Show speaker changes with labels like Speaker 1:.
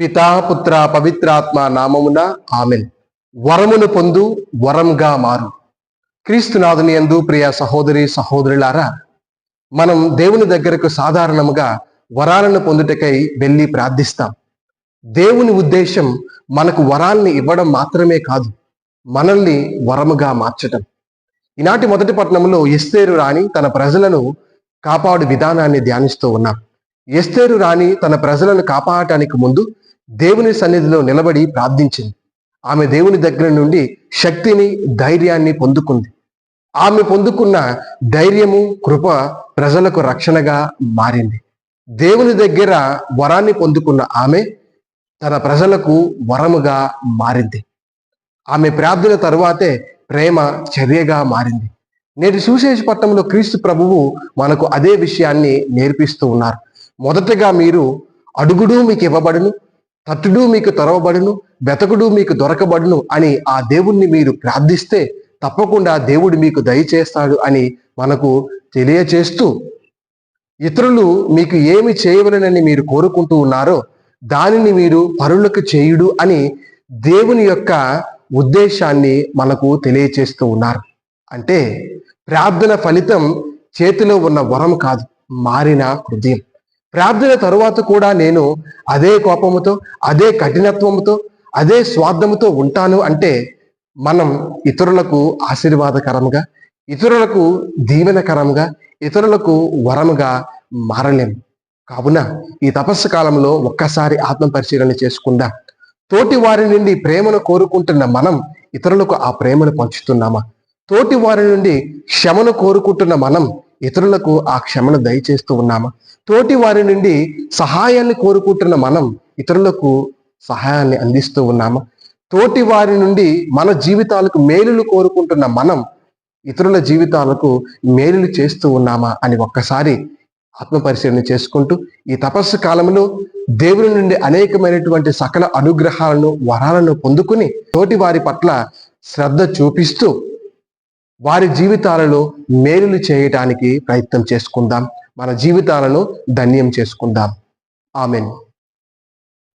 Speaker 1: పితా పుత్ర పవిత్రాత్మ నామమున ఆమెన్. వరమును పొందు వరంగా మారు. క్రీస్తునాథుని యందు ప్రియ సహోదరి సహోదరులారా, మనం దేవుని దగ్గరకు సాధారణముగా వరాలను పొందుటకై వెళ్ళి ప్రార్థిస్తాం. దేవుని ఉద్దేశం మనకు వరాల్ని ఇవ్వడం మాత్రమే కాదు, మనల్ని వరముగా మార్చటం. ఈనాటి మొదటి పట్టణంలో ఎస్తేరు రాణి తన ప్రజలను కాపాడు విధానాన్ని ధ్యానిస్తూ ఉన్నాం. ఎస్తేరు రాణి తన ప్రజలను కాపాడటానికి ముందు దేవుని సన్నిధిలో నిలబడి ప్రార్థించింది. ఆమె దేవుని దగ్గర నుండి శక్తిని, ధైర్యాన్ని పొందుకుంది. ఆమె పొందుకున్న ధైర్యము, కృప ప్రజలకు రక్షణగా మారింది. దేవుని దగ్గర వరాన్ని పొందుకున్న ఆమె తన ప్రజలకు వరముగా మారింది. ఆమె ప్రార్థన తరువాతే ప్రేమ చర్యగా మారింది. నేటి సువిశేష పట్టణంలో క్రీస్తు ప్రభువు మనకు అదే విషయాన్ని నేర్పిస్తూ ఉన్నారు. మొదటగా మీరు అడుగుడు మీకు ఇవ్వబడును, తట్టుడు మీకు తెరవబడును, వెతకుడు మీకు దొరకబడును అని ఆ దేవుణ్ణి మీరు ప్రార్థిస్తే తప్పకుండా దేవుడు మీకు దయచేస్తాడు అని మనకు తెలియచేస్తూ, ఇతరులు మీకు ఏమి చేయవలనని మీరు కోరుకుంటూ ఉన్నారో దానిని మీరు పరులకు చేయుడు అని దేవుని యొక్క ఉద్దేశాన్ని మనకు తెలియచేస్తూ ఉన్నారు. అంటే ప్రార్థన ఫలితం చేతిలో ఉన్న వరం కాదు, మారిన హృదయం. ప్రార్థన తరువాత కూడా నేను అదే కోపముతో, అదే కఠినత్వముతో, అదే స్వార్థముతో ఉంటాను అంటే మనం ఇతరులకు ఆశీర్వాదకరంగా, ఇతరులకు దీవెనకరంగా, ఇతరులకు వరముగా మారలేము. కావున ఈ తపస్సు కాలంలో ఒక్కసారి ఆత్మ పరిశీలన చేసుకుందాం. తోటి వారి నుండి ప్రేమను కోరుకుంటున్న మనం ఇతరులకు ఆ ప్రేమను పంచుతున్నామా? తోటి వారి నుండి క్షమను కోరుకుంటున్న మనం ఇతరులకు ఆ క్షమను దయచేస్తూ ఉన్నామా? తోటి వారి నుండి సహాయాన్ని కోరుకుంటున్న మనం ఇతరులకు సహాయాన్ని అందిస్తూ ఉన్నామా? తోటి వారి నుండి మన జీవితాలకు మేలులు కోరుకుంటున్న మనం ఇతరుల జీవితాలకు మేలులు చేస్తూ ఉన్నామా అని ఒక్కసారి ఆత్మపరిశీలన చేసుకుంటూ ఈ తపస్సు కాలంలో దేవుని నుండి అనేకమైనటువంటి సకల అనుగ్రహాలను, వరాలను పొందుకుని తోటి వారి పట్ల శ్రద్ధ చూపిస్తూ వారి జీవితాలలో మేలులు చేయటానికి ప్రయత్నం చేసుకుందాం. మన జీవితాలను ధన్యం చేసుకుందాం. ఆమెన్.